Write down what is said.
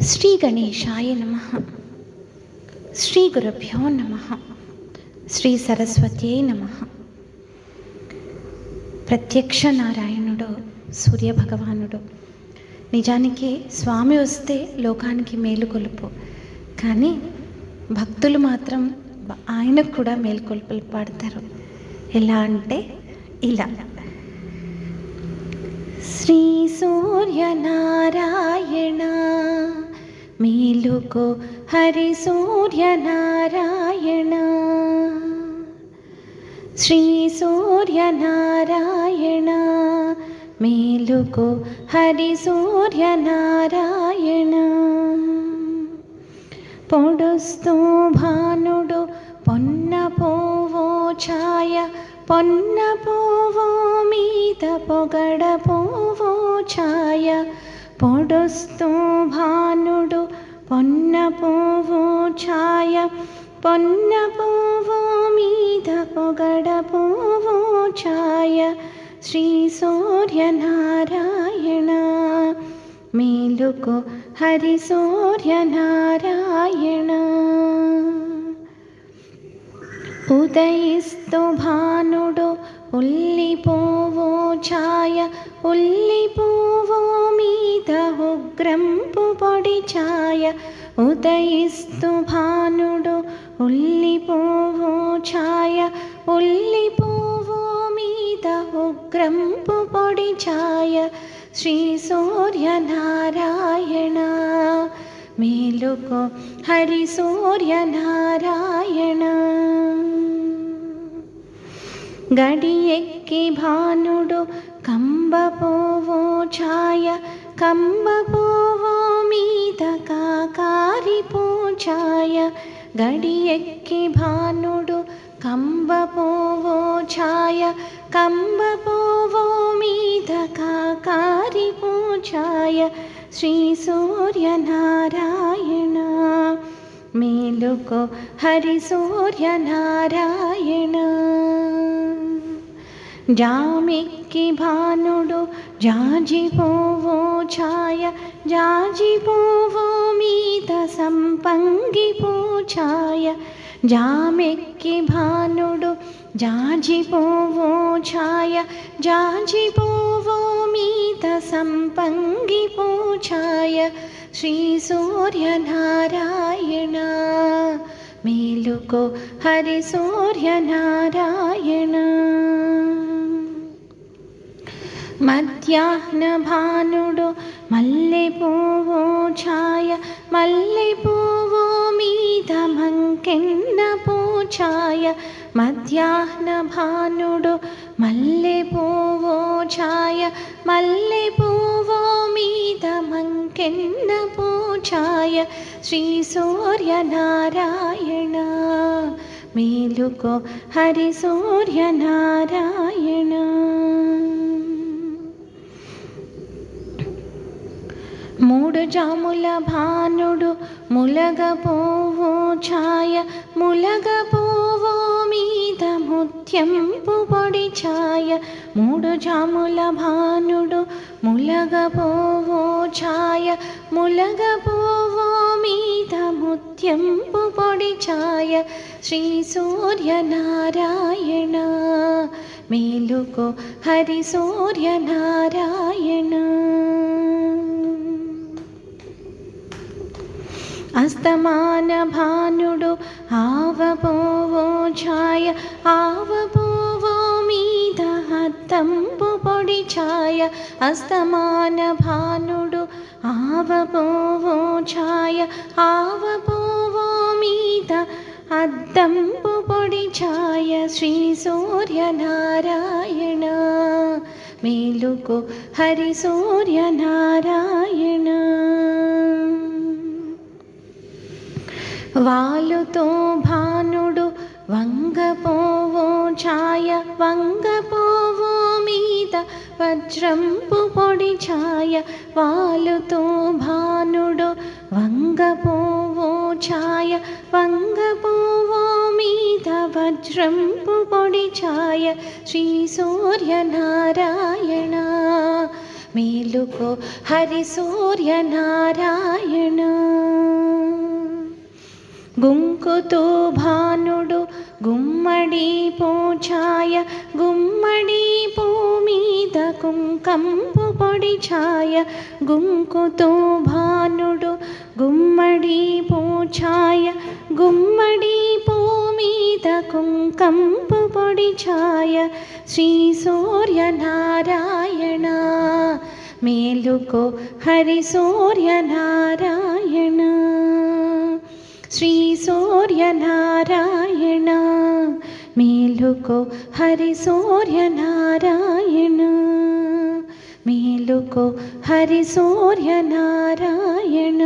శ్రీ గణేశాయ నమః. శ్రీ గురుభ్యో నమః. శ్రీ సరస్వత్యై నమః. ప్రత్యక్ష నారాయణుడు సూర్యభగవానుడు. నిజానికి స్వామి వస్తే లోకానికి మేలుకొలుపు, కానీ భక్తులు మాత్రం ఆయనకు కూడా మేలుకొలుపులు పాడతారు. ఎలా అంటే ఇలా: శ్రీ సూర్యనారాయణ మేలుకో, హరి సూర్యనారాయణ. శ్రీ సూర్యనారాయణ మేలుకో, హరి సూర్యనారాయణ. పొడుస్తూ భానుడు పొన్న పోవో ఛాయ, పొన్న పోవో మీద పొగడ పోవో ఛాయ. పొడుస్తూ భానుడు పొన్న పోవో ఛాయ, పొన్న పోవో మీద పొగడ పోవో ఛాయ. శ్రీ సూర్యనారాయణ మేలుకో, హరి సూర్యనారాయణ. ఉదయిస్తూ భానుడు ఉల్లిపోవో ఛాయ, ఉల్లిపోవో మీద ఉగ్రంపు పొడి ఛాయ. ఉదయిస్తూ భానుడు ఉల్లిపోవో ఛాయ, ఉల్లిపోవో మీద ఉగ్రంపు పొడి ఛాయ. శ్రీ సూర్యనారాయణ మేలుకో, హరి సూర్యనారాయణ. గడియెక్కి భానుడు కంబపోవో ఛాయ, కంబపోవో మీద కాకారిపో ఛాయ. గడియెక్కి భానుడు కంబపోవో ఛాయ, కంబపోవో మీద కాకారిపో ఛాయ. శ్రీ సూర్యనారాయణ మేలుకో, హరి సూర్యనారాయణ. జామెక్కి భానుడు జాజిపోవో ఛాయ, జాజిపోవో మీద సంపంగిపో ఛాయ. జామెక్కి భానుడు జాజిపోవో ఛాయ, జాజిపోవో మీద సంపంగిపో ఛాయ. శ్రీ సూర్యనారాయణ మేలుకో, హరి సూర్యనారాయణ. మధ్యాహ్న భానుడు మల్లెపోవో ఛాయ, మల్లెపోవో మీద మంకెన్నపో ఛాయ. మధ్యాహ్న భానుడు మల్లెపోవో ఛాయ, మల్లెపోవో మీద మంకెన్నపో ఛాయ. శ్రీ సూర్యనారాయణ మేలుకో, హరి సూర్యనారాయణ. మూడు జాముల భానుడు ములగపోవో ఛాయ, ములగపోవో మీద ముత్యంపు పొడి ఛాయ. మూడు జాముల భానుడు ములగపోవో ఛాయ, ములగపోవో మీద ముత్యంపు పొడి ఛాయ. శ్రీ సూర్యనారాయణ మేలుకో, హరి సూర్యనారాయణ. అస్తమాన భానుడు ఆవపోవో ఛాయ, ఆవపోవో మీద అద్దంపు పొడి ఛాయ. అస్తమాన భానుడు ఆవపోవో ఛాయ, ఆవపోవో మీద అద్దంపు పొడి ఛాయ. శ్రీ సూర్యనారాయణ మేలుకో, హరి సూర్యనారాయణ. వాలుతో భానుడు వంగపోవో ఛాయ, వంగపోవో మీద వజ్రంపు పొడి ఛాయ. వాలుతో భానుడు వంగపోవో ఛాయ, వంగపోవో మీద వజ్రంపు పొడి ఛాయ. శ్రీ సూర్యనారాయణ మేలుకో హరి సూర్యనారాయణ. గుంకుతో భానుడు గుమ్మడి పూఛాయ గుమ్మడి పూ మీద కుంకంపు పొడి ఛాయ. గుంకుతో భానుడు గుమ్మడి పూఛాయ గుమ్మడి పూ మీద కుంకంపు పొడి ఛాయ. శ్రీ సూర్యనారాయణ మేలుకో హరి సూర్యనారాయణ. శ్రీ సూర్యనారాయణ మేలుకో హరి సూర్యనారాయణ. మేలుకో హరి సూర్యనారాయణ.